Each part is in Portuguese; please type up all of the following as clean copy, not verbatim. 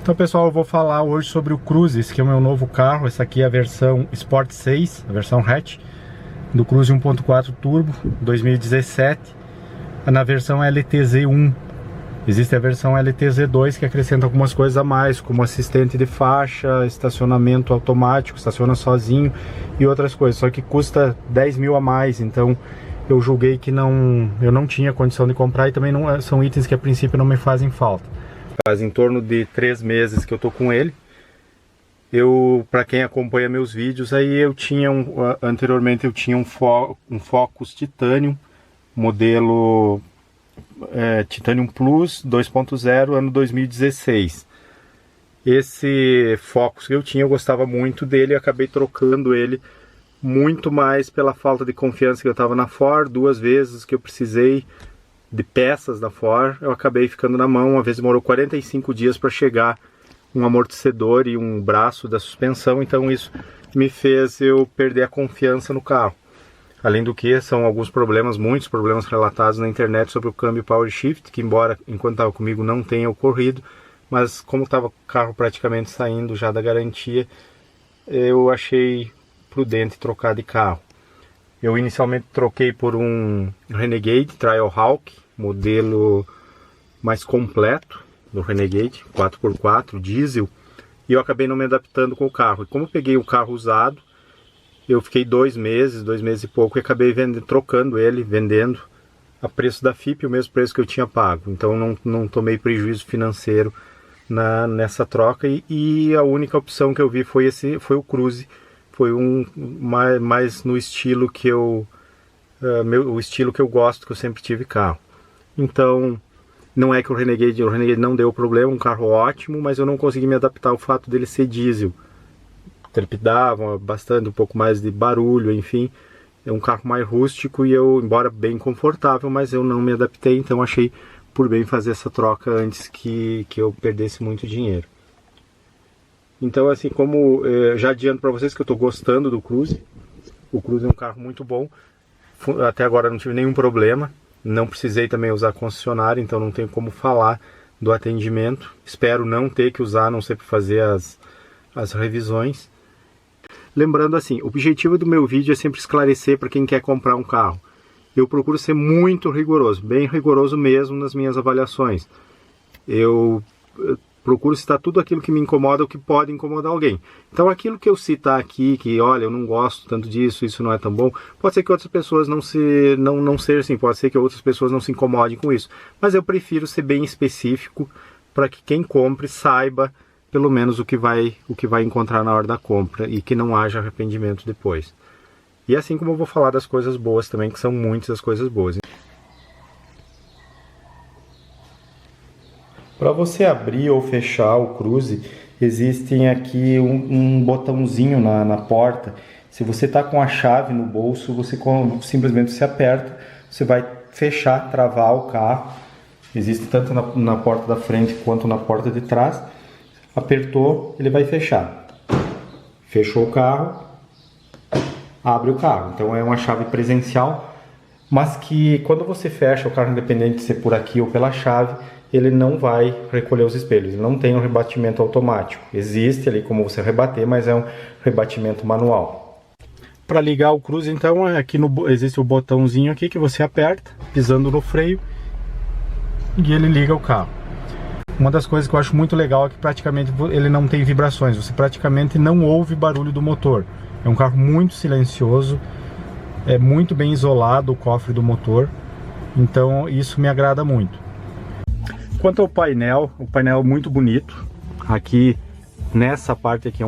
Então pessoal, eu vou falar hoje sobre o Cruze, esse aqui é o meu novo carro. Essa aqui é a versão Sport 6, a versão hatch do Cruze 1.4 Turbo 2017. Na versão LTZ1 existe a versão LTZ2 que acrescenta algumas coisas a mais, como assistente de faixa, estacionamento automático, estaciona sozinho e outras coisas, só que custa 10 mil a mais. Então eu julguei que eu não tinha condição de comprar, e também não são itens que a princípio não me fazem falta. Faz em torno de 3 meses que eu tô com ele. Para quem acompanha meus vídeos, aí eu tinha anteriormente eu tinha um Focus Titanium, modelo Titanium Plus 2.0, ano 2016. Esse Focus que eu gostava muito dele, e acabei trocando ele muito mais pela falta de confiança que eu estava na Ford. 2 vezes que eu precisei de peças da Ford, eu acabei ficando na mão. Uma vez demorou 45 dias para chegar um amortecedor e um braço da suspensão, então isso me fez eu perder a confiança no carro. Além do que, são alguns problemas, muitos problemas relatados na internet sobre o câmbio Power Shift, que embora enquanto estava comigo não tenha ocorrido, mas como estava o carro praticamente saindo já da garantia, eu achei prudente trocar de carro. Eu inicialmente troquei por um Renegade Trailhawk, modelo mais completo do Renegade, 4x4, diesel, e eu acabei não me adaptando com o carro. E como eu peguei o carro usado, eu fiquei 2 meses e pouco, e acabei trocando ele, vendendo a preço da FIP, o mesmo preço que eu tinha pago. Então não tomei prejuízo financeiro nessa troca, e a única opção que eu vi foi o Cruze. Foi mais no estilo que o estilo que eu gosto, que eu sempre tive carro. Então, não é que o Renegade não deu problema, um carro ótimo, mas eu não consegui me adaptar ao fato dele ser diesel. Trepidava bastante, um pouco mais de barulho, enfim. É um carro mais rústico e embora bem confortável, mas eu não me adaptei, então achei por bem fazer essa troca antes que eu perdesse muito dinheiro. Então, assim, como já adianto para vocês que eu estou gostando do Cruze. O Cruze é um carro muito bom. Até agora não tive nenhum problema. Não precisei também usar concessionária, então não tenho como falar do atendimento. Espero não ter que usar, a não ser para fazer as revisões. Lembrando assim, o objetivo do meu vídeo é sempre esclarecer para quem quer comprar um carro. Eu procuro ser muito rigoroso, bem rigoroso mesmo nas minhas avaliações. Eu procuro citar tudo aquilo que me incomoda ou que pode incomodar alguém. Então aquilo que eu citar aqui, que olha, eu não gosto tanto disso, isso não é tão bom, pode ser que outras pessoas não seja assim, pode ser que outras pessoas não se incomodem com isso. Mas eu prefiro ser bem específico para que quem compre saiba pelo menos o que vai encontrar na hora da compra e que não haja arrependimento depois. E assim como eu vou falar das coisas boas também, que são muitas as coisas boas. Para você abrir ou fechar o Cruze, existem aqui um botãozinho na porta. Se você está com a chave no bolso, você simplesmente se aperta, você vai fechar, travar o carro. Existe tanto na porta da frente quanto na porta de trás. Apertou, ele vai fechar. Fechou o carro, abre o carro. Então é uma chave presencial, mas que quando você fecha o carro, independente de ser por aqui ou pela chave, ele não vai recolher os espelhos, ele não tem um rebatimento automático. Existe ali como você rebater, mas é um rebatimento manual. Para ligar o Cruze, então, aqui existe o botãozinho aqui que você aperta, pisando no freio, e ele liga o carro. Uma das coisas que eu acho muito legal é que praticamente ele não tem vibrações, você praticamente não ouve barulho do motor. É um carro muito silencioso, é muito bem isolado o cofre do motor, então isso me agrada muito. Quanto ao painel, o painel é muito bonito. Aqui, nessa parte aqui é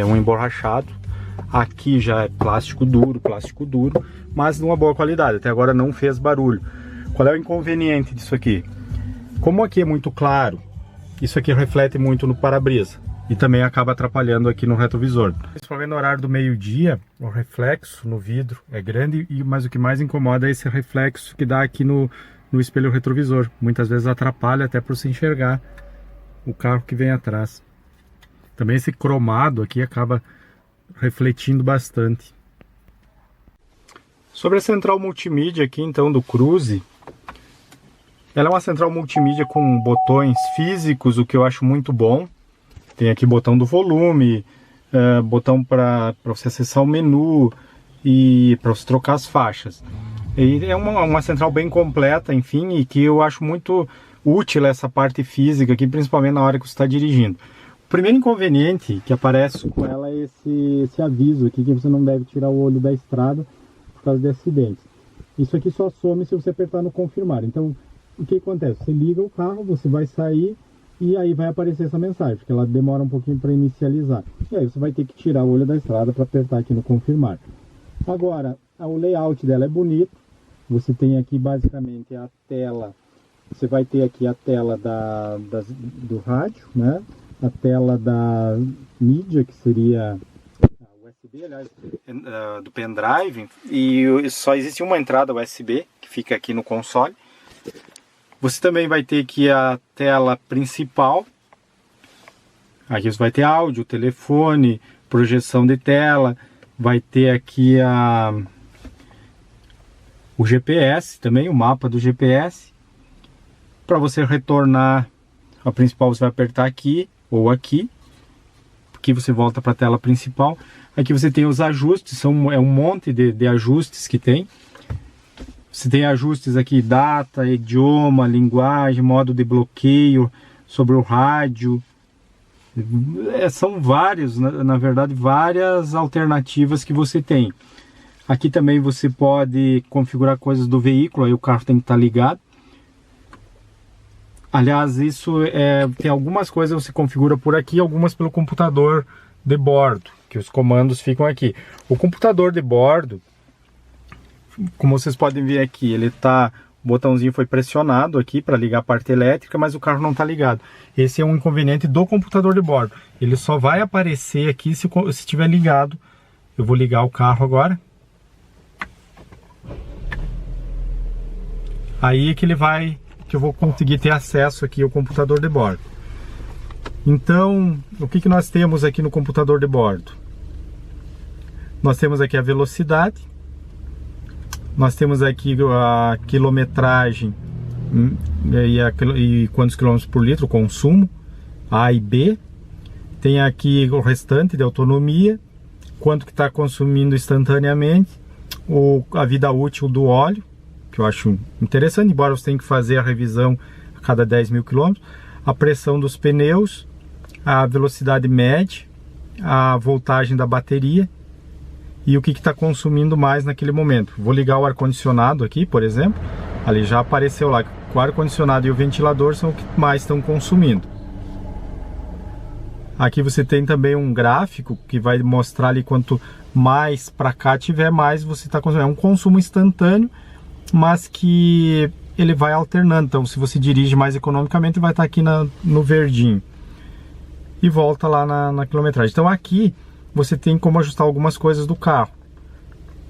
um emborrachado. Aqui já é plástico duro, mas de uma boa qualidade. Até agora não fez barulho. Qual é o inconveniente disso aqui? Como aqui é muito claro, isso aqui reflete muito no para-brisa e também acaba atrapalhando aqui no retrovisor. Principalmente no horário do meio-dia, o reflexo no vidro é grande, mas o que mais incomoda é esse reflexo que dá aqui no espelho retrovisor. Muitas vezes atrapalha até para você enxergar o carro que vem atrás. Também esse cromado aqui acaba refletindo bastante. Sobre a central multimídia aqui então do Cruze, ela é uma central multimídia com botões físicos, o que eu acho muito bom. Tem aqui botão do volume, botão para você acessar o menu e para você trocar as faixas. E é uma central bem completa, enfim, e que eu acho muito útil essa parte física aqui, principalmente na hora que você está dirigindo. O primeiro inconveniente que aparece com ela é esse aviso aqui, que você não deve tirar o olho da estrada por causa de acidentes. Isso aqui só some se você apertar no confirmar. Então, o que acontece? Você liga o carro, você vai sair e aí vai aparecer essa mensagem, porque ela demora um pouquinho para inicializar. E aí você vai ter que tirar o olho da estrada para apertar aqui no confirmar. Agora, o layout dela é bonito. Você tem aqui basicamente a tela. Você vai ter aqui a tela do rádio, né? A tela da mídia, que seria a USB, aliás, do pendrive. E só existe uma entrada USB, que fica aqui no console. Você também vai ter aqui a tela principal. Aqui você vai ter áudio, telefone, projeção de tela. Vai ter aqui o GPS também, o mapa do GPS. Para você retornar a principal, você vai apertar aqui ou aqui. Aqui você volta para a tela principal. Aqui você tem os ajustes, é um monte de ajustes que tem. Você tem ajustes aqui, data, idioma, linguagem, modo de bloqueio, sobre o rádio. São vários, na verdade, várias alternativas que você tem. Aqui também você pode configurar coisas do veículo, aí o carro tem que estar ligado. Aliás, tem algumas coisas que você configura por aqui, algumas pelo computador de bordo, que os comandos ficam aqui. O computador de bordo, como vocês podem ver aqui, o botãozinho foi pressionado aqui para ligar a parte elétrica, mas o carro não está ligado. Esse é um inconveniente do computador de bordo. Ele só vai aparecer aqui se estiver ligado. Eu vou ligar o carro agora. Aí é que eu vou conseguir ter acesso aqui ao computador de bordo. Então, o que nós temos aqui no computador de bordo? Nós temos aqui a velocidade. Nós temos aqui a quilometragem e quantos quilômetros por litro, o consumo, A e B. Tem aqui o restante de autonomia, quanto que está consumindo instantaneamente, a vida útil do óleo, que eu acho interessante, embora você tenha que fazer a revisão a cada 10 mil quilômetros, a pressão dos pneus, a velocidade média, a voltagem da bateria, e o que está consumindo mais naquele momento. Vou ligar o ar-condicionado aqui, por exemplo. Ali já apareceu lá que o ar-condicionado e o ventilador são o que mais estão consumindo. Aqui você tem também um gráfico que vai mostrar ali quanto mais para cá tiver, mais você está consumindo. É um consumo instantâneo, mas que ele vai alternando. Então, se você dirige mais economicamente, vai estar aqui no verdinho. E volta lá na quilometragem. Então aqui você tem como ajustar algumas coisas do carro.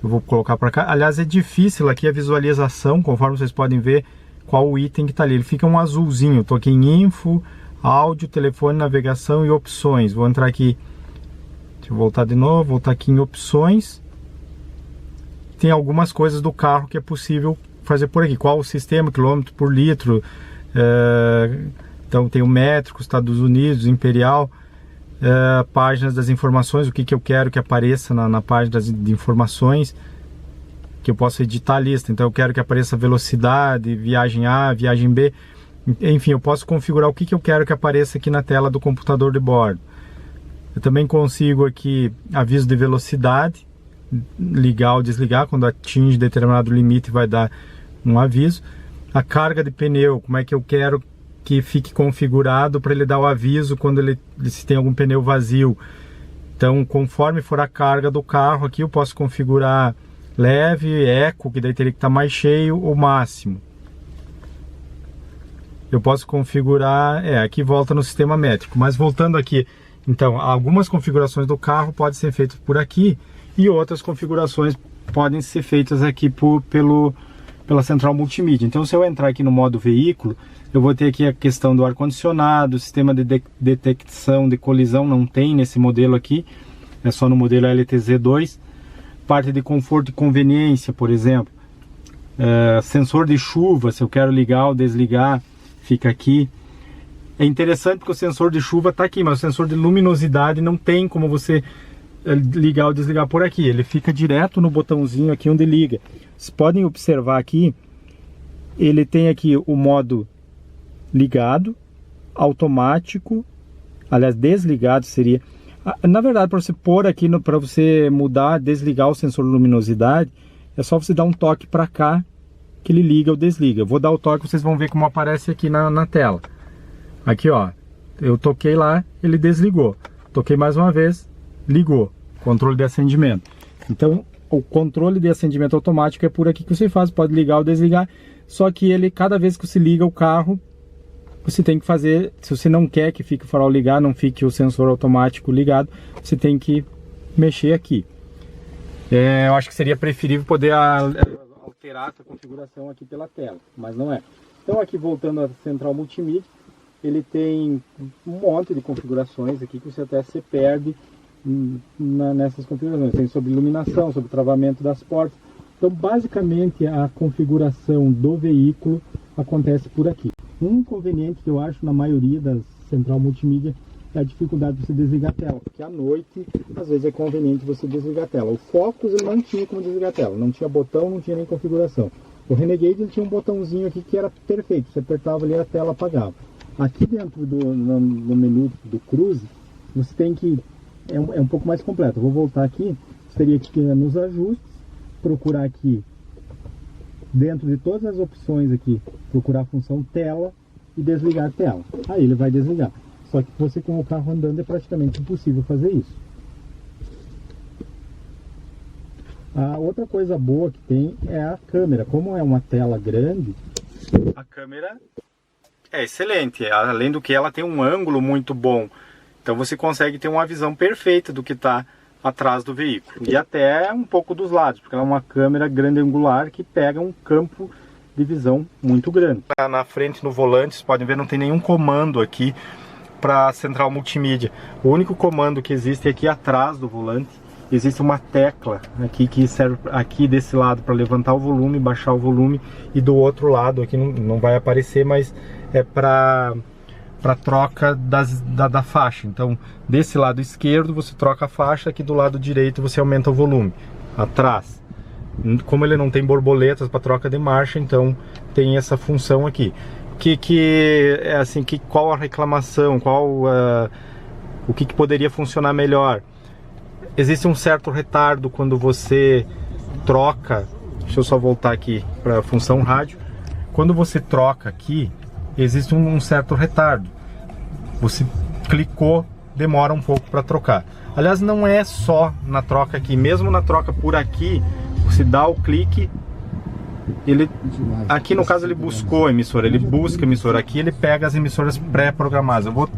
Eu vou colocar para cá. Aliás, é difícil aqui a visualização, conforme vocês podem ver qual o item que está ali. Ele fica um azulzinho. Estou aqui em info, áudio, telefone, navegação e opções. Vou entrar aqui, deixa eu voltar de novo, voltar aqui em opções. Tem algumas coisas do carro que é possível fazer por aqui. Qual o sistema, quilômetro por litro. Então tem o métrico, Estados Unidos, imperial. Páginas das informações, o que eu quero que apareça na página de informações, que eu posso editar a lista. Então eu quero que apareça velocidade, viagem A, viagem B, enfim, eu posso configurar o que eu quero que apareça aqui na tela do computador de bordo. Eu também consigo aqui aviso de velocidade, ligar ou desligar, quando atinge determinado limite vai dar um aviso. A carga de pneu, como é que eu quero que fique configurado para ele dar o aviso quando se tem algum pneu vazio. Então, conforme for a carga do carro aqui, eu posso configurar leve, eco, que daí teria que estar mais cheio, ou máximo. Eu posso configurar, aqui volta no sistema métrico, mas voltando aqui, então, algumas configurações do carro podem ser feitas por aqui e outras configurações podem ser feitas aqui pela central multimídia. Então, se eu entrar aqui no modo veículo, eu vou ter aqui a questão do ar-condicionado, sistema de detecção de colisão não tem nesse modelo aqui, é só no modelo LTZ2. Parte de conforto e conveniência, por exemplo. Sensor de chuva, se eu quero ligar ou desligar, fica aqui. É interessante porque o sensor de chuva está aqui, mas o sensor de luminosidade não tem como você ligar ou desligar por aqui. Ele fica direto no botãozinho aqui onde liga. Vocês podem observar aqui, ele tem aqui o modo ligado, automático, aliás, desligado seria. Na verdade, para você pôr aqui, para você mudar, desligar o sensor de luminosidade, é só você dar um toque para cá, que ele liga ou desliga. Eu vou dar o toque, vocês vão ver como aparece aqui na tela. Aqui, ó, eu toquei lá, ele desligou. Toquei mais uma vez, ligou. Controle de acendimento. Então, o controle de acendimento automático é por aqui que você faz, pode ligar ou desligar. Só que ele, cada vez que você liga o carro, você tem que fazer, se você não quer que fique o farol ligado, não fique o sensor automático ligado, você tem que mexer aqui. Eu acho que seria preferível poder alterar essa configuração aqui pela tela, mas não é. Então aqui voltando à central multimídia, ele tem um monte de configurações aqui que você até se perde nessas configurações. Tem sobre iluminação, sobre travamento das portas. Então basicamente a configuração do veículo acontece por aqui. Um inconveniente que eu acho na maioria das central multimídia é a dificuldade de você desligar a tela, porque à noite às vezes é conveniente você desligar a tela. O Focus ele não tinha como desligar a tela, não tinha botão, não tinha nem configuração. O Renegade ele tinha um botãozinho aqui que era perfeito, você apertava ali e a tela apagava. Aqui dentro no menu do Cruze, você tem que, é um pouco mais completo. Eu vou voltar aqui, você teria que ir nos ajustes, procurar aqui, dentro de todas as opções aqui, procurar a função tela e desligar a tela. Aí ele vai desligar. Só que você com o carro andando é praticamente impossível fazer isso. A outra coisa boa que tem é a câmera. Como é uma tela grande, a câmera é excelente. Além do que ela tem um ângulo muito bom. Então você consegue ter uma visão perfeita do que está atrás do veículo. E até um pouco dos lados, porque ela é uma câmera grande angular que pega um campo de visão muito grande. Na frente, no volante, vocês podem ver, não tem nenhum comando aqui para a central multimídia. O único comando que existe é aqui atrás do volante. Existe uma tecla aqui que serve aqui desse lado para levantar o volume, baixar o volume, e do outro lado aqui não vai aparecer, mas é para troca da faixa. Então desse lado esquerdo você troca a faixa, aqui do lado direito você aumenta o volume. Atrás, como ele não tem borboletas para troca de marcha, então tem essa função aqui. É assim, qual a reclamação, o que poderia funcionar melhor? Existe um certo retardo quando você troca. Deixa eu só voltar aqui para a função rádio. Quando você troca aqui, existe um certo retardo. Você clicou, demora um pouco para trocar. Aliás, não é só na troca aqui, mesmo na troca por aqui, você dá o clique, aqui no caso ele buscou a emissora, ele busca a emissora, aqui ele pega as emissoras pré-programadas. Eu vou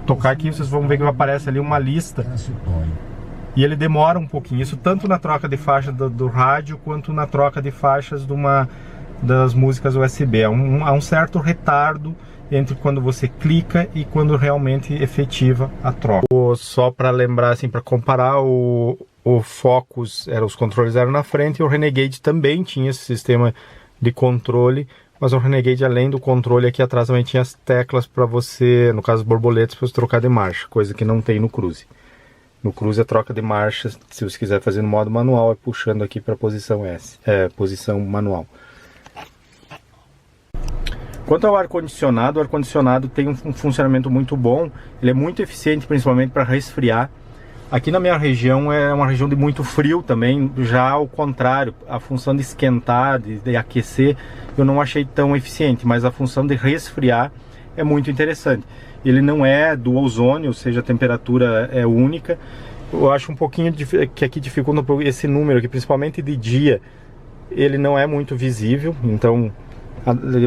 tocar aqui, vocês vão ver que aparece ali uma lista. E ele demora um pouquinho, isso tanto na troca de faixa do rádio, quanto na troca de faixas das músicas USB. Há um certo retardo entre quando você clica e quando realmente efetiva a troca. Só para lembrar, assim, para comparar, o Focus, os controles eram na frente, e o Renegade também tinha esse sistema de controle, mas o Renegade, além do controle, aqui atrás também tinha as teclas para você, no caso borboletas, para você trocar de marcha, coisa que não tem no Cruze. No Cruze a troca de marchas, se você quiser fazer no modo manual, é puxando aqui para a posição S, posição manual. Quanto ao ar-condicionado, o ar-condicionado tem um funcionamento muito bom, ele é muito eficiente principalmente para resfriar. Aqui na minha região é uma região de muito frio também, já ao contrário, a função de esquentar, de aquecer, eu não achei tão eficiente, mas a função de resfriar é muito interessante. Ele não é dual zone, ou seja, a temperatura é única. Eu acho um pouquinho que aqui dificulta um pouco esse número aqui, principalmente de dia, ele não é muito visível, então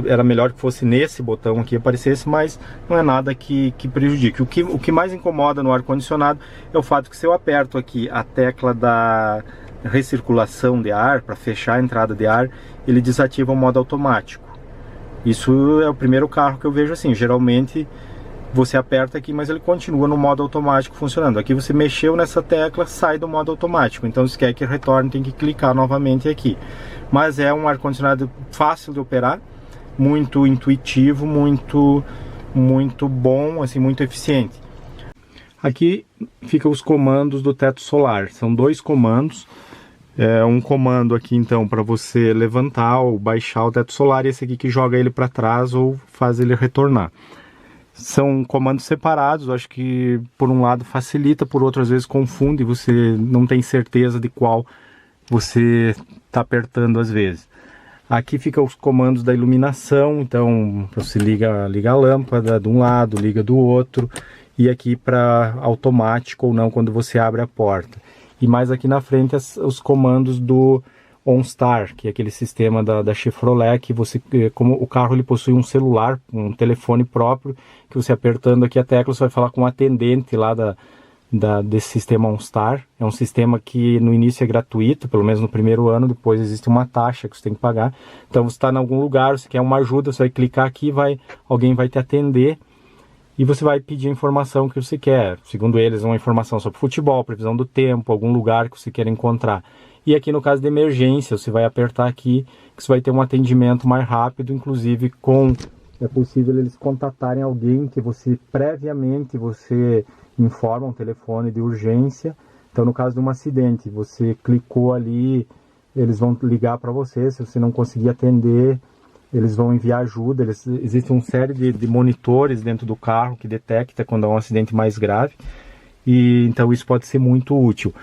era melhor que fosse nesse botão aqui aparecesse, mas não é nada que prejudique. O que mais incomoda no ar-condicionado é o fato que se eu aperto aqui a tecla da recirculação de ar, para fechar a entrada de ar, ele desativa o modo automático. Isso é o primeiro carro que eu vejo assim, geralmente você aperta aqui, mas ele continua no modo automático funcionando. Aqui você mexeu nessa tecla, sai do modo automático. Então se quer que retorne, tem que clicar novamente aqui. Mas é um ar-condicionado fácil de operar, muito intuitivo, muito muito bom, assim, muito eficiente. Aqui ficam os comandos do teto solar, são 2 comandos. Um comando aqui então para você levantar ou baixar o teto solar, e esse aqui que joga ele para trás ou faz ele retornar. São comandos separados, acho que por um lado facilita, por outro às vezes confunde, você não tem certeza de qual você está apertando às vezes. Aqui ficam os comandos da iluminação, então você liga a lâmpada de um lado, liga do outro, e aqui para automático ou não quando você abre a porta. E mais aqui na frente os comandos do OnStar, que é aquele sistema da Chevrolet, que você, como o carro ele possui um celular, um telefone próprio, que você apertando aqui a tecla, você vai falar com o atendente lá desse sistema OnStar. É um sistema que no início é gratuito, pelo menos no primeiro ano, depois existe uma taxa que você tem que pagar. Então você está em algum lugar, você quer uma ajuda, você vai clicar aqui, alguém vai te atender, e você vai pedir a informação que você quer. Segundo eles, uma informação sobre futebol, previsão do tempo, algum lugar que você quer encontrar. E aqui no caso de emergência, você vai apertar aqui, que você vai ter um atendimento mais rápido, inclusive é possível eles contatarem alguém que você previamente informa, um telefone de urgência. Então no caso de um acidente, você clicou ali, eles vão ligar para você, se você não conseguir atender, eles vão enviar ajuda. Existe uma série de monitores dentro do carro que detecta quando há um acidente mais grave, e então isso pode ser muito útil.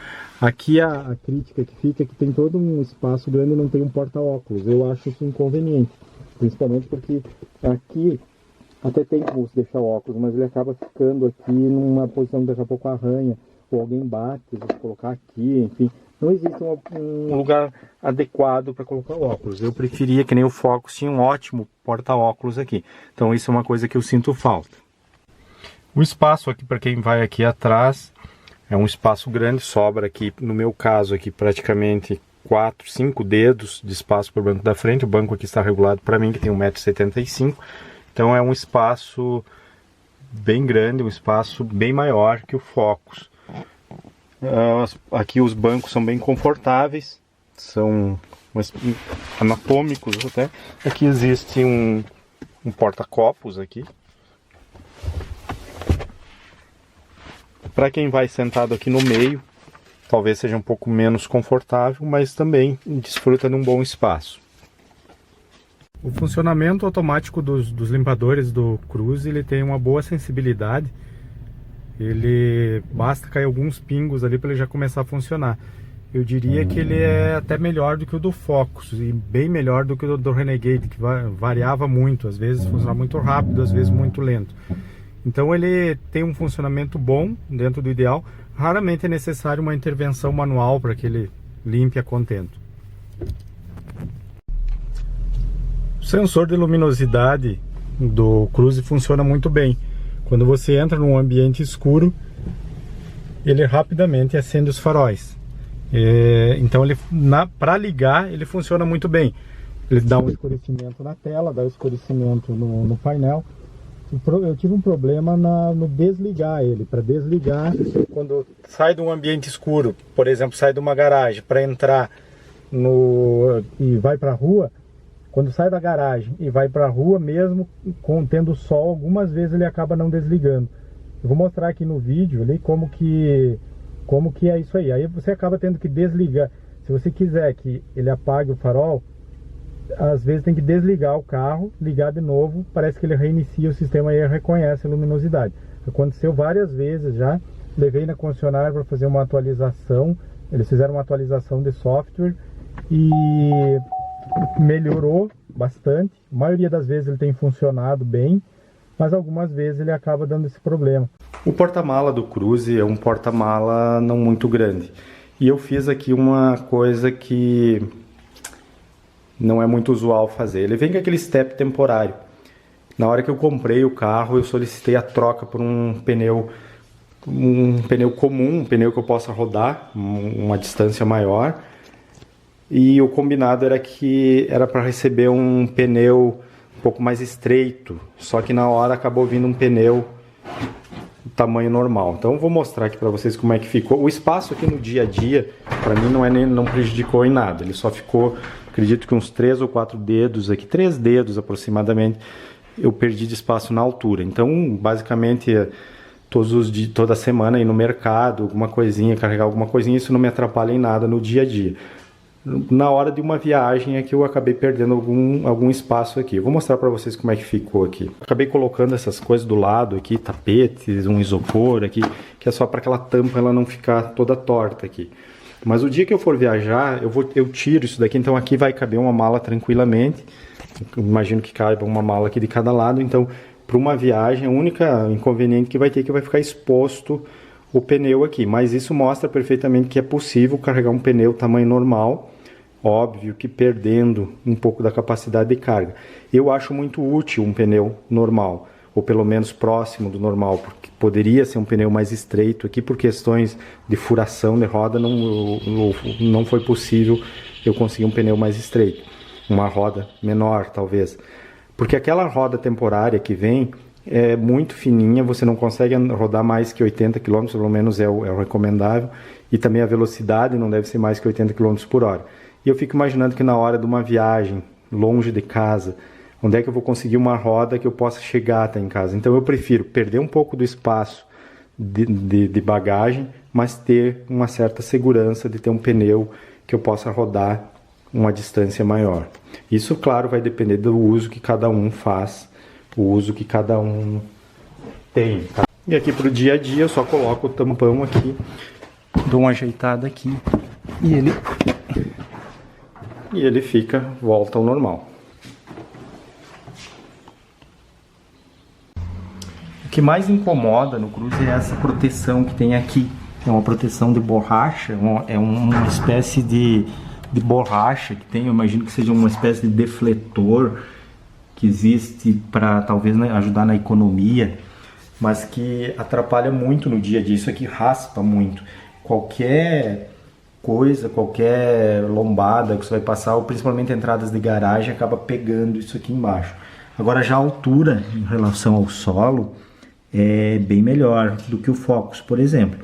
Aqui a crítica que fica é que tem todo um espaço grande e não tem um porta-óculos. Eu acho isso inconveniente, principalmente porque aqui até tem como você deixar o óculos, mas ele acaba ficando aqui numa posição que daqui a pouco arranha, ou alguém bate, você colocar aqui, enfim. Não existe um lugar adequado para colocar o óculos. Eu preferia, que nem o Focus, tinha um ótimo porta-óculos aqui. Então isso é uma coisa que eu sinto falta. O espaço aqui, para quem vai aqui atrás, é um espaço grande, sobra aqui, no meu caso aqui, praticamente 4, 5 dedos de espaço para o banco da frente. O banco aqui está regulado para mim, que tem 1,75 m. Então é um espaço bem grande, um espaço bem maior que o Focus. Aqui os bancos são bem confortáveis, são anatômicos até. Aqui existe um porta-copos aqui. Para quem vai sentado aqui no meio, talvez seja um pouco menos confortável, mas também desfruta de um bom espaço. O funcionamento automático dos limpadores do Cruze, ele tem uma boa sensibilidade. Ele basta cair alguns pingos ali para ele já começar a funcionar. Eu diria que ele é até melhor do que o do Focus e bem melhor do que o do Renegade, que variava muito, às vezes funcionava muito rápido, às vezes muito lento. Então ele tem um funcionamento bom dentro do ideal. Raramente é necessário uma intervenção manual para que ele limpe a contento. O sensor de luminosidade do Cruze funciona muito bem. Quando você entra num ambiente escuro, ele rapidamente acende os faróis. Então para ligar ele funciona muito bem. Ele dá um escurecimento na tela, dá um escurecimento no painel. Eu tive um problema no desligar ele. Para desligar, quando sai de um ambiente escuro, por exemplo, sai de uma garagem para entrar e vai para a rua, quando sai da garagem e vai para a rua, mesmo tendo sol, algumas vezes ele acaba não desligando. Eu vou mostrar aqui no vídeo ali como que é isso aí. Aí você acaba tendo que desligar. Se você quiser que ele apague o farol, às vezes tem que desligar o carro, ligar de novo, parece que ele reinicia o sistema e ele reconhece a luminosidade. Aconteceu várias vezes já, levei na concessionária para fazer uma atualização, eles fizeram uma atualização de software e melhorou bastante. A maioria das vezes ele tem funcionado bem, mas algumas vezes ele acaba dando esse problema. O porta-mala do Cruze é um porta-mala não muito grande. E eu fiz aqui uma coisa que não é muito usual fazer. Ele vem com aquele step temporário. Na hora que eu comprei o carro, eu solicitei a troca por um pneu comum, um pneu que eu possa rodar uma distância maior. E o combinado era que era para receber um pneu um pouco mais estreito, só que na hora acabou vindo um pneu tamanho normal. Então eu vou mostrar aqui para vocês como é que ficou. O espaço aqui no dia a dia, para mim não prejudicou em nada. Ele só ficou, acredito que uns 3 ou 4 dedos aqui, 3 dedos aproximadamente, eu perdi de espaço na altura. Então, basicamente, toda semana ir no mercado, alguma coisinha, carregar alguma coisinha, isso não me atrapalha em nada no dia a dia. Na hora de uma viagem é que eu acabei perdendo algum espaço aqui. Eu vou mostrar para vocês como é que ficou aqui. Acabei colocando essas coisas do lado aqui, tapetes, um isopor aqui, que é só para aquela tampa ela não ficar toda torta aqui. Mas o dia que eu for viajar, eu tiro isso daqui, então aqui vai caber uma mala tranquilamente. Eu imagino que caiba uma mala aqui de cada lado, então para uma viagem, a única inconveniente que vai ter é que vai ficar exposto o pneu aqui. Mas isso mostra perfeitamente que é possível carregar um pneu tamanho normal, óbvio que perdendo um pouco da capacidade de carga. Eu acho muito útil um pneu normal, ou pelo menos próximo do normal, porque poderia ser um pneu mais estreito aqui, por questões de furação de roda, não foi possível eu conseguir um pneu mais estreito, uma roda menor talvez, porque aquela roda temporária que vem é muito fininha, você não consegue rodar mais que 80 km, pelo menos é o recomendável, e também a velocidade não deve ser mais que 80 km por hora. E eu fico imaginando que na hora de uma viagem longe de casa, onde é que eu vou conseguir uma roda que eu possa chegar até em casa? Então eu prefiro perder um pouco do espaço de bagagem, mas ter uma certa segurança de ter um pneu que eu possa rodar uma distância maior. Isso, claro, vai depender do uso que cada um faz, o uso que cada um tem. Tá? E aqui para o dia a dia eu só coloco o tampão aqui, dou uma ajeitada aqui e ele volta ao normal. O que mais incomoda no Cruze é essa proteção que tem aqui. É uma proteção de borracha, é uma espécie de borracha que tem, eu imagino que seja uma espécie de defletor que existe para talvez ajudar na economia, mas que atrapalha muito no dia a dia. Isso aqui raspa muito. Qualquer coisa, qualquer lombada que você vai passar, ou principalmente entradas de garagem, acaba pegando isso aqui embaixo. Agora já a altura em relação ao solo é bem melhor do que o Focus, por exemplo.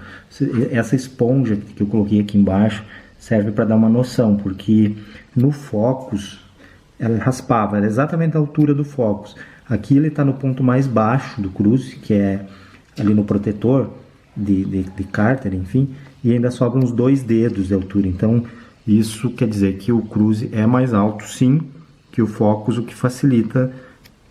Essa esponja que eu coloquei aqui embaixo serve para dar uma noção, porque no Focus ela raspava, era exatamente a altura do Focus. Aqui ele está no ponto mais baixo do Cruze, que é ali no protetor de cárter, enfim, e ainda sobram uns 2 dedos de altura. Então isso quer dizer que o Cruze é mais alto sim que o Focus, o que facilita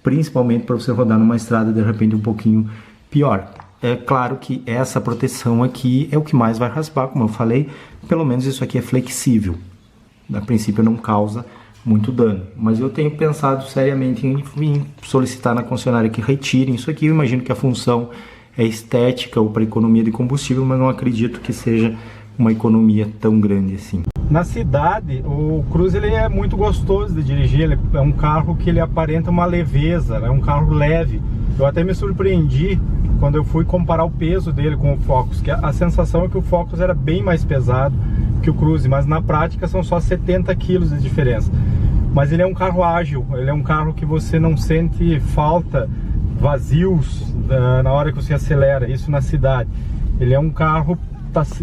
principalmente para você rodar numa estrada de repente um pouquinho pior. É claro que essa proteção aqui é o que mais vai raspar, como eu falei, pelo menos isso aqui é flexível. A princípio não causa muito dano, mas eu tenho pensado seriamente em solicitar na concessionária que retirem isso aqui. Eu imagino que a função é estética ou para economia de combustível, mas não acredito que seja uma economia tão grande assim. Na cidade, o Cruze ele é muito gostoso de dirigir, ele é um carro que ele aparenta uma leveza, é um carro leve. Eu até me surpreendi quando eu fui comparar o peso dele com o Focus, que a sensação é que o Focus era bem mais pesado que o Cruze, mas na prática são só 70 kg de diferença. Mas ele é um carro ágil, ele é um carro que você não sente falta, vazios na hora que você acelera, isso na cidade. Ele é um carro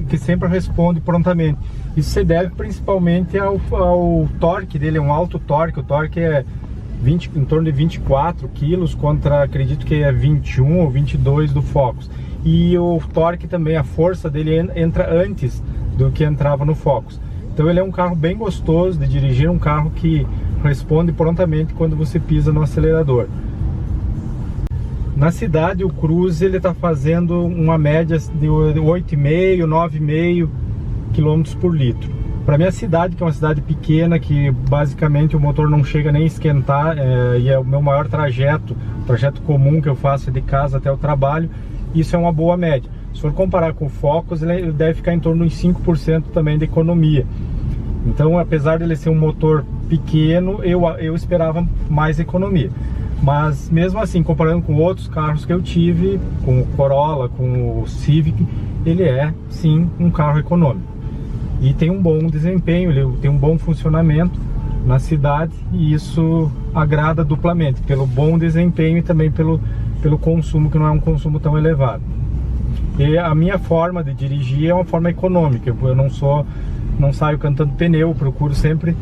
que sempre responde prontamente. Isso se deve principalmente ao torque dele, é um alto torque. O torque é em torno de 24 kg contra, acredito que é 21 ou 22 do Focus. E o torque também, a força dele entra antes do que entrava no Focus. Então ele é um carro bem gostoso de dirigir, um carro que responde prontamente quando você pisa no acelerador. Na cidade, o Cruze ele está fazendo uma média de 8,5, 9,5 km por litro. Para minha cidade, que é uma cidade pequena, que basicamente o motor não chega nem a esquentar, e é o meu maior trajeto comum que eu faço de casa até o trabalho, isso é uma boa média. Se for comparar com o Focus, ele deve ficar em torno de 5% também de economia. Então, apesar de ele ser um motor pequeno, eu esperava mais economia. Mas mesmo assim, comparando com outros carros que eu tive, com o Corolla, com o Civic, ele é sim um carro econômico. E tem um bom desempenho, ele tem um bom funcionamento na cidade, e isso agrada duplamente, pelo bom desempenho e também pelo consumo, que não é um consumo tão elevado. E a minha forma de dirigir é uma forma econômica, eu não saio cantando pneu, procuro sempre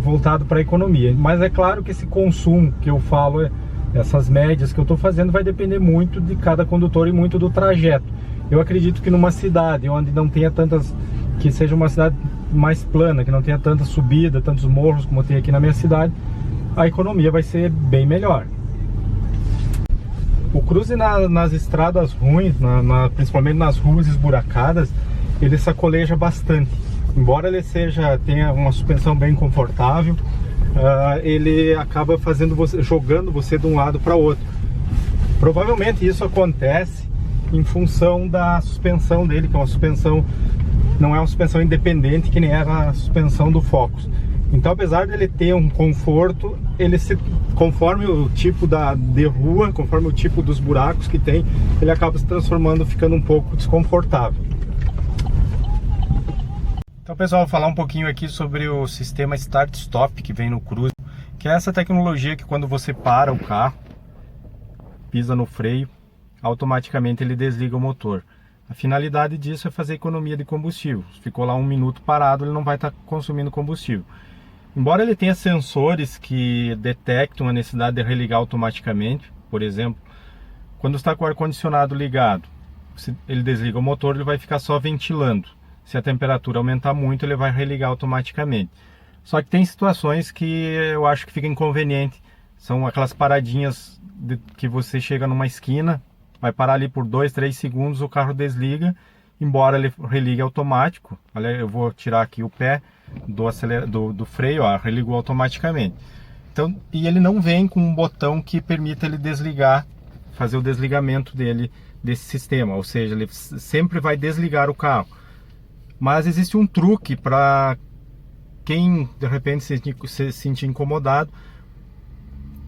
voltado para a economia. Mas é claro que esse consumo que eu falo Essas médias que eu estou fazendo vai depender muito de cada condutor e muito do trajeto. Eu acredito que numa cidade onde não tenha tantas, que seja uma cidade mais plana, que não tenha tanta subida, tantos morros como tem aqui na minha cidade, a economia vai ser bem melhor. O cruze nas estradas ruins, principalmente nas ruas esburacadas, ele sacoleja bastante. Embora ele tenha uma suspensão bem confortável, ele acaba jogando você de um lado para outro. Provavelmente isso acontece em função da suspensão dele, que é uma suspensão, não é uma suspensão independente que nem era a suspensão do Focus. Então, apesar dele ter um conforto, conforme o tipo de rua, conforme o tipo dos buracos que tem, ele acaba se transformando, ficando um pouco desconfortável. Então, pessoal, vou falar um pouquinho aqui sobre o sistema Start-Stop que vem no Cruze, que é essa tecnologia que quando você para o carro, pisa no freio, automaticamente ele desliga o motor. A finalidade disso é fazer economia de combustível. Se ficou lá 1 minuto parado, ele não vai estar consumindo combustível. Embora ele tenha sensores que detectam a necessidade de religar automaticamente, por exemplo, quando está com o ar-condicionado ligado, se ele desliga o motor, ele vai ficar só ventilando. Se a temperatura aumentar muito, ele vai religar automaticamente. Só que tem situações que eu acho que fica inconveniente. São aquelas paradinhas que você chega numa esquina, vai parar ali por 2, 3 segundos, o carro desliga, embora ele religue automático. Olha, eu vou tirar aqui o pé do freio, ó, religou automaticamente. Então, e ele não vem com um botão que permita ele desligar, fazer o desligamento desse sistema, ou seja, ele sempre vai desligar o carro. Mas existe um truque para quem de repente se sentir incomodado,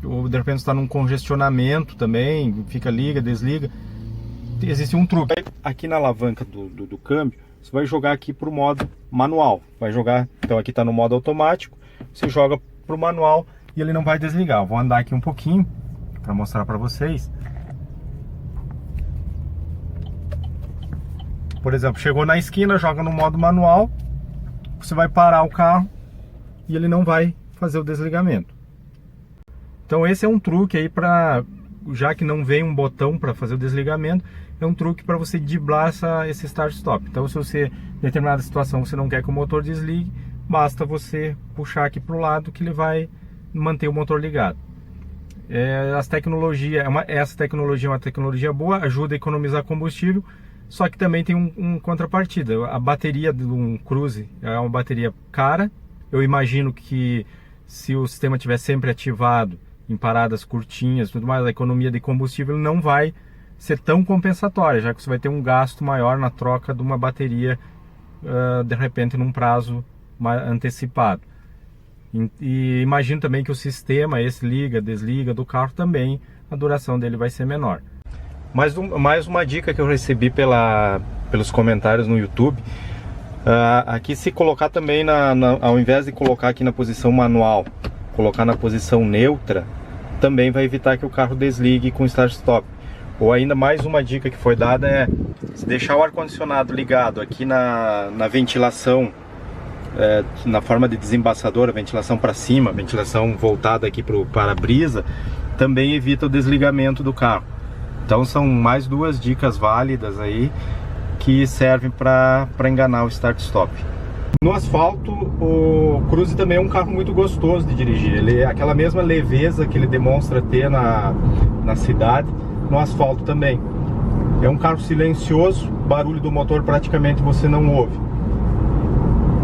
ou de repente está num congestionamento também, liga, desliga. Existe um truque. Aqui na alavanca do câmbio, você vai jogar aqui para o modo manual. Vai jogar, então aqui está no modo automático, você joga para o manual e ele não vai desligar. Eu vou andar aqui um pouquinho para mostrar para vocês. Por exemplo, chegou na esquina, joga no modo manual, você vai parar o carro e ele não vai fazer o desligamento. Então esse é um truque aí para, já que não vem um botão para fazer o desligamento, é um truque para você driblar esse start-stop. Então se você, em determinada situação, você não quer que o motor desligue, basta você puxar aqui para o lado que ele vai manter o motor ligado. Essa tecnologia é uma tecnologia boa, ajuda a economizar combustível, só que também tem um contrapartida. A bateria de um Cruze é uma bateria cara. Eu imagino que se o sistema estiver sempre ativado, em paradas curtinhas, tudo mais, a economia de combustível não vai ser tão compensatória, já que você vai ter um gasto maior na troca de uma bateria, de repente, num prazo mais antecipado. E imagino também que o sistema, esse liga, desliga do carro, também a duração dele vai ser menor. Mais uma dica que eu recebi pelos comentários no YouTube, aqui se colocar também, ao invés de colocar aqui na posição manual, colocar na posição neutra, também vai evitar que o carro desligue com start-stop. Ou ainda mais uma dica que foi dada é deixar o ar-condicionado ligado aqui na ventilação, na forma de desembaçador, a ventilação para cima, a ventilação voltada aqui para o para-brisa, também evita o desligamento do carro. Então são mais 2 dicas válidas aí que servem para enganar o start-stop. No asfalto, o Cruze também é um carro muito gostoso de dirigir. Ele, aquela mesma leveza que ele demonstra ter na cidade, no asfalto também. É um carro silencioso, barulho do motor praticamente você não ouve.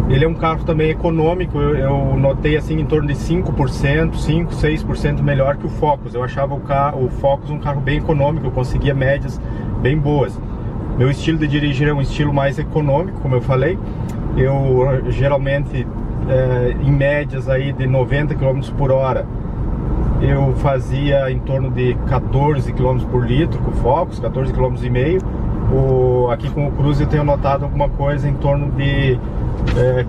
Ele é um carro também econômico, eu notei assim em torno de 5%, 5, 6% melhor que o Focus. Eu achava o Focus um carro bem econômico, eu conseguia médias bem boas. Meu estilo de dirigir é um estilo mais econômico, como eu falei. Eu geralmente, em médias aí de 90 km por hora, eu fazia em torno de 14 km por litro com o Focus, 14,5 km. Aqui com o Cruze eu tenho notado alguma coisa em torno de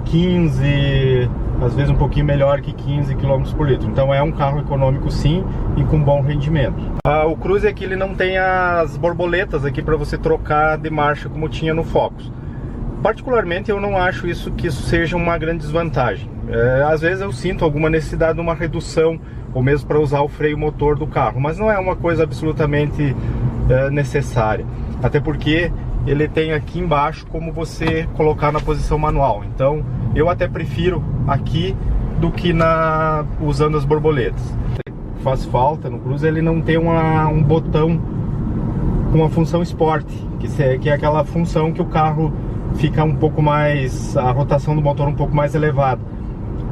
15, às vezes um pouquinho melhor que 15 km por litro. Então é um carro econômico sim e com bom rendimento. O Cruze aqui ele não tem as borboletas aqui para você trocar de marcha como tinha no Focus. Particularmente eu não acho que isso seja uma grande desvantagem. Às vezes eu sinto alguma necessidade de uma redução, ou mesmo para usar o freio motor do carro, mas não é uma coisa absolutamente necessária. Até porque ele tem aqui embaixo como você colocar na posição manual. Então eu até prefiro aqui do que usando as borboletas. Faz falta no Cruze ele não ter um botão com a função Sport, que é aquela função que o carro fica um pouco mais, a rotação do motor um pouco mais elevada.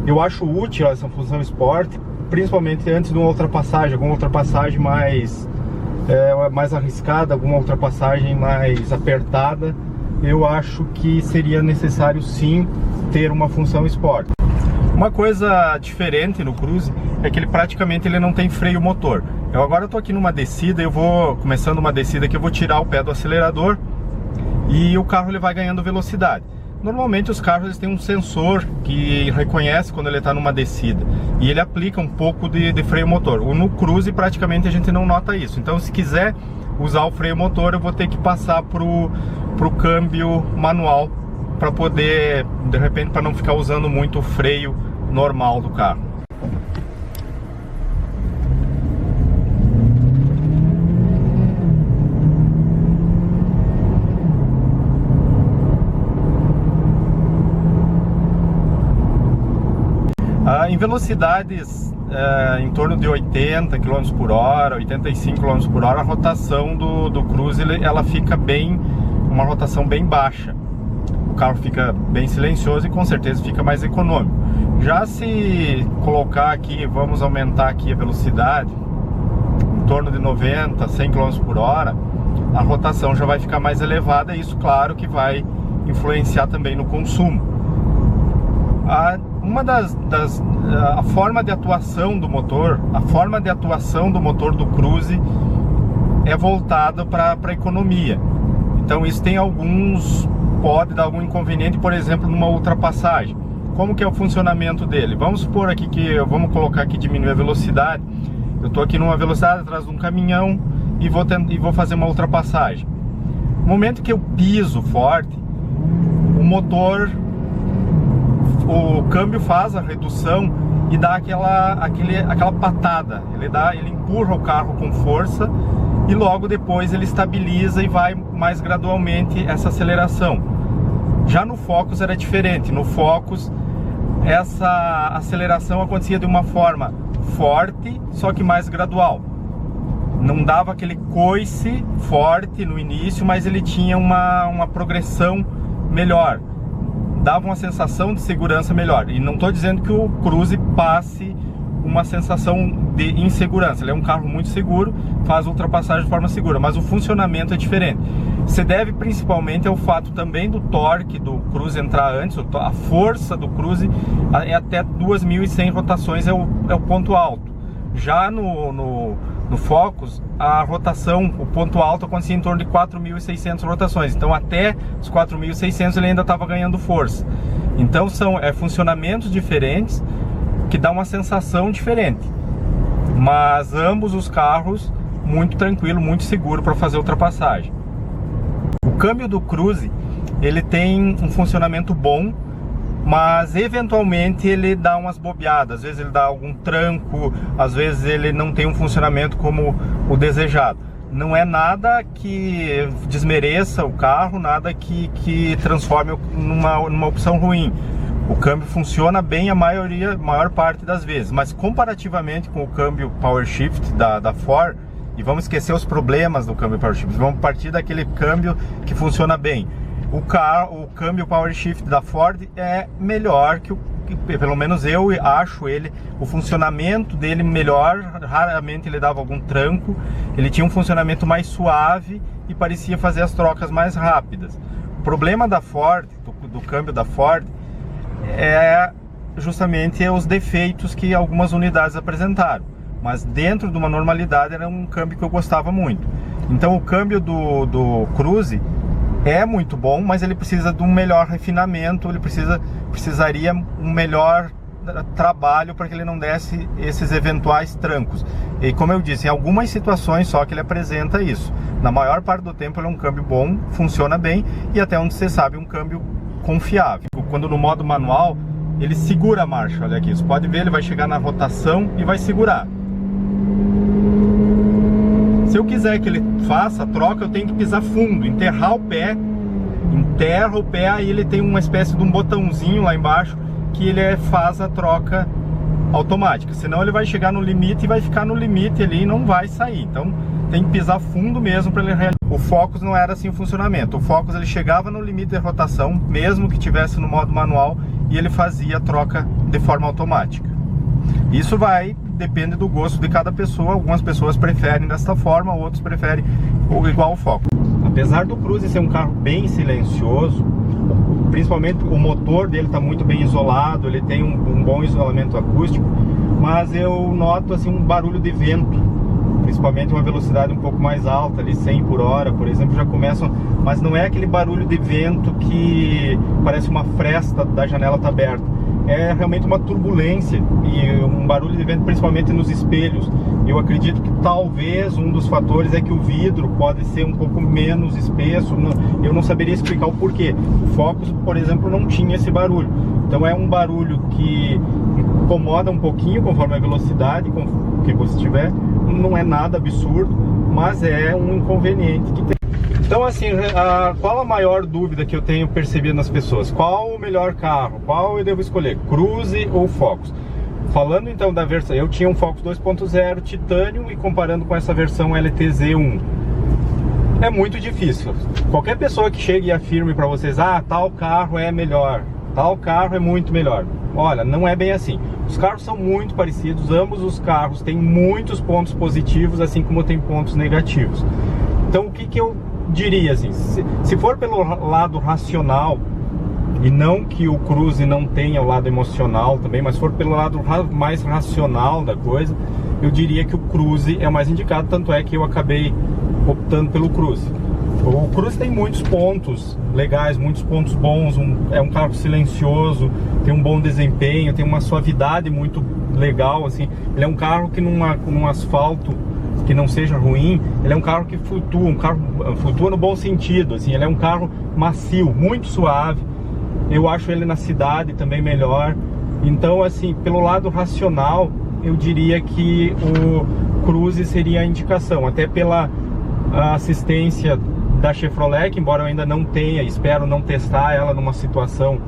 Eu acho útil essa função Sport, principalmente antes de uma ultrapassagem, alguma ultrapassagem mais arriscada, alguma ultrapassagem mais apertada. Eu acho que seria necessário sim ter uma função Sport. Uma coisa diferente no Cruze é que ele praticamente não tem freio motor. Eu agora estou aqui numa descida, começando uma descida que eu vou tirar o pé do acelerador e o carro ele vai ganhando velocidade. Normalmente os carros eles têm um sensor que reconhece quando ele está numa descida e ele aplica um pouco de freio motor. No Cruze praticamente a gente não nota isso. Então se quiser usar o freio motor eu vou ter que passar pro câmbio manual para poder, de repente, para não ficar usando muito o freio normal do carro. Em velocidades em torno de 80 km por hora, 85 km por hora, a rotação do Cruze ela fica uma rotação bem baixa. O carro fica bem silencioso e com certeza fica mais econômico. Já se colocar aqui, vamos aumentar aqui a velocidade em torno de 90, 100 km por hora, a rotação já vai ficar mais elevada e isso claro que vai influenciar também no consumo. A forma de atuação do motor, do Cruze é voltada para a economia. Então isso pode dar algum inconveniente, por exemplo, numa ultrapassagem. Como que é o funcionamento dele? Vamos supor aqui vamos colocar aqui diminuir a velocidade. Eu estou aqui numa velocidade atrás de um caminhão e vou fazer uma ultrapassagem. No momento que eu piso forte, o câmbio faz a redução e dá aquela patada. Ele empurra o carro com força e logo depois ele estabiliza e vai mais gradualmente essa aceleração. Já no Focus era diferente. No Focus essa aceleração acontecia de uma forma forte, só que mais gradual. Não dava aquele coice forte no início, mas ele tinha uma progressão melhor. Dava uma sensação de segurança melhor. E não estou dizendo que o Cruze passe uma sensação de insegurança. Ele é um carro muito seguro, faz ultrapassagem de forma segura, mas o funcionamento é diferente. Se deve principalmente ao fato também do torque do Cruze entrar antes. A força do Cruze é até 2.100 rotações, é o ponto alto. Já no Focus, a rotação, o ponto alto acontecia em torno de 4.600 rotações. Então até os 4.600 ele ainda estava ganhando força. Então são funcionamentos diferentes que dá uma sensação diferente. Mas ambos os carros muito tranquilo, muito seguro para fazer ultrapassagem. O câmbio do Cruze ele tem um funcionamento bom, mas eventualmente ele dá umas bobeadas. Às vezes ele dá algum tranco, às vezes ele não tem um funcionamento como o desejado. Não é nada que desmereça o carro, nada que transforme numa opção ruim. O câmbio funciona bem a maior parte das vezes, mas comparativamente com o câmbio Power Shift da Ford, e vamos esquecer os problemas do câmbio Power Shift, vamos partir daquele câmbio que funciona bem. O câmbio Power Shift da Ford é melhor pelo menos eu acho o funcionamento dele melhor. Raramente ele dava algum tranco, ele tinha um funcionamento mais suave e parecia fazer as trocas mais rápidas. O problema da Ford, do câmbio da Ford, é justamente os defeitos que algumas unidades apresentaram, mas dentro de uma normalidade era um câmbio que eu gostava muito. Então o câmbio do Cruze é muito bom, mas ele precisa de um melhor refinamento, ele precisaria um melhor trabalho para que ele não desse esses eventuais trancos. E como eu disse, em algumas situações só que ele apresenta isso. Na maior parte do tempo ele é um câmbio bom, funciona bem e até onde você sabe um câmbio confiável. Quando no modo manual, ele segura a marcha, olha aqui, você pode ver, ele vai chegar na rotação e vai segurar. Se eu quiser que ele faça a troca, eu tenho que pisar fundo, enterra o pé, aí ele tem uma espécie de um botãozinho lá embaixo que ele faz a troca automática, senão ele vai chegar no limite e vai ficar no limite ali e não vai sair. Então tem que pisar fundo mesmo para ele realizar. O Focus não era assim o funcionamento. O Focus ele chegava no limite de rotação, mesmo que tivesse no modo manual, e ele fazia a troca de forma automática. Isso depende do gosto de cada pessoa. Algumas pessoas preferem desta forma, outros preferem igual o Focus. Apesar do Cruze ser um carro bem silencioso, principalmente o motor dele está muito bem isolado, ele tem um bom isolamento acústico, mas eu noto assim um barulho de vento, principalmente uma velocidade um pouco mais alta, ali 100 por hora, por exemplo, já começam, mas não é aquele barulho de vento que parece uma fresta da janela tá aberta. É realmente uma turbulência e um barulho de vento, principalmente nos espelhos. Eu acredito que talvez um dos fatores é que o vidro pode ser um pouco menos espesso. Eu não saberia explicar o porquê. O Focus, por exemplo, não tinha esse barulho. Então é um barulho que incomoda um pouquinho conforme a velocidade que você tiver. Não é nada absurdo, mas é um inconveniente que tem. Então assim, qual a maior dúvida que eu tenho percebido nas pessoas? Qual o melhor carro? Qual eu devo escolher? Cruze ou Focus? Falando então da versão, eu tinha um Focus 2.0 Titanium e comparando com essa versão LTZ1, é muito difícil. Qualquer pessoa que chegue e afirme para vocês, tal carro é melhor, tal carro é muito melhor. Olha, não é bem assim. Os carros são muito parecidos, ambos os carros têm muitos pontos positivos, assim como tem pontos negativos. Então o que eu diria assim, se for pelo lado racional, e não que o Cruze não tenha o lado emocional também, mas for pelo lado mais racional da coisa, eu diria que o Cruze é o mais indicado, tanto é que eu acabei optando pelo Cruze. O Cruze tem muitos pontos legais, muitos pontos bons, é um carro silencioso, tem um bom desempenho, tem uma suavidade muito legal, assim. Ele é um carro que num asfalto que não seja ruim, ele é um carro que flutua, flutua no bom sentido, assim, ele é um carro macio, muito suave. Eu acho ele na cidade também melhor. Então, assim, pelo lado racional, eu diria que o Cruze seria a indicação, até pela assistência da Chevrolet, que embora eu ainda não tenha, espero não testar ela numa situação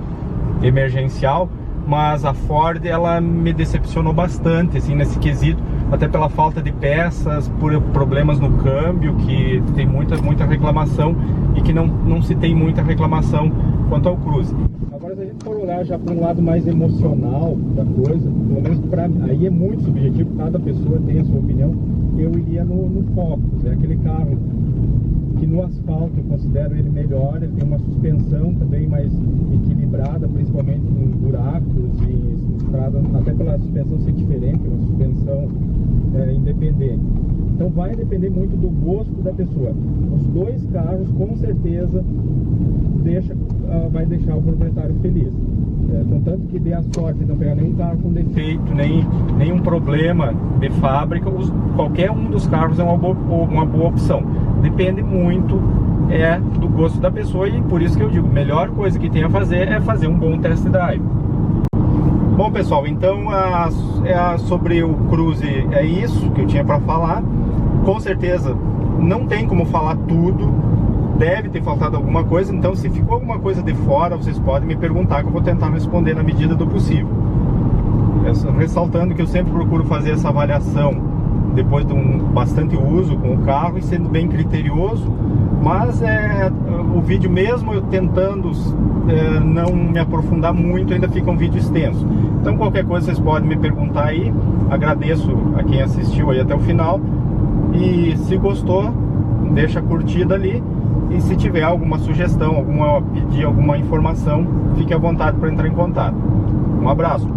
emergencial, mas a Ford, ela me decepcionou bastante, assim, nesse quesito, até pela falta de peças, por problemas no câmbio, que tem muita reclamação, e que não se tem muita reclamação quanto ao Cruze. Agora, se a gente for olhar já para um lado mais emocional da coisa, pelo menos para mim, aí é muito subjetivo, cada pessoa tem a sua opinião, eu iria no Focus. É aquele carro que no asfalto eu considero ele melhor, ele tem uma suspensão também mais equilibrada, principalmente em buracos e em estrada, até pela suspensão ser diferente, uma suspensão independente. Então vai depender muito do gosto da pessoa. Os dois carros com certeza vai deixar o proprietário feliz. Contanto que dê a sorte de não pegar nenhum carro com defeito, nenhum problema de fábrica, qualquer um dos carros é uma boa opção. Depende muito do gosto da pessoa, e por isso que eu digo, a melhor coisa que tem a fazer é fazer um bom test drive. Bom pessoal, então sobre o Cruze é isso que eu tinha para falar. Com certeza não tem como falar tudo, deve ter faltado alguma coisa, então se ficou alguma coisa de fora, vocês podem me perguntar que eu vou tentar responder na medida do possível. Ressaltando que eu sempre procuro fazer essa avaliação depois de bastante uso com o carro e sendo bem criterioso, mas o vídeo, mesmo eu tentando não me aprofundar muito, ainda fica um vídeo extenso. Então qualquer coisa vocês podem me perguntar aí, agradeço a quem assistiu aí até o final, e se gostou, deixa a curtida ali, e se tiver alguma sugestão, pedir alguma informação, fique à vontade para entrar em contato. Um abraço.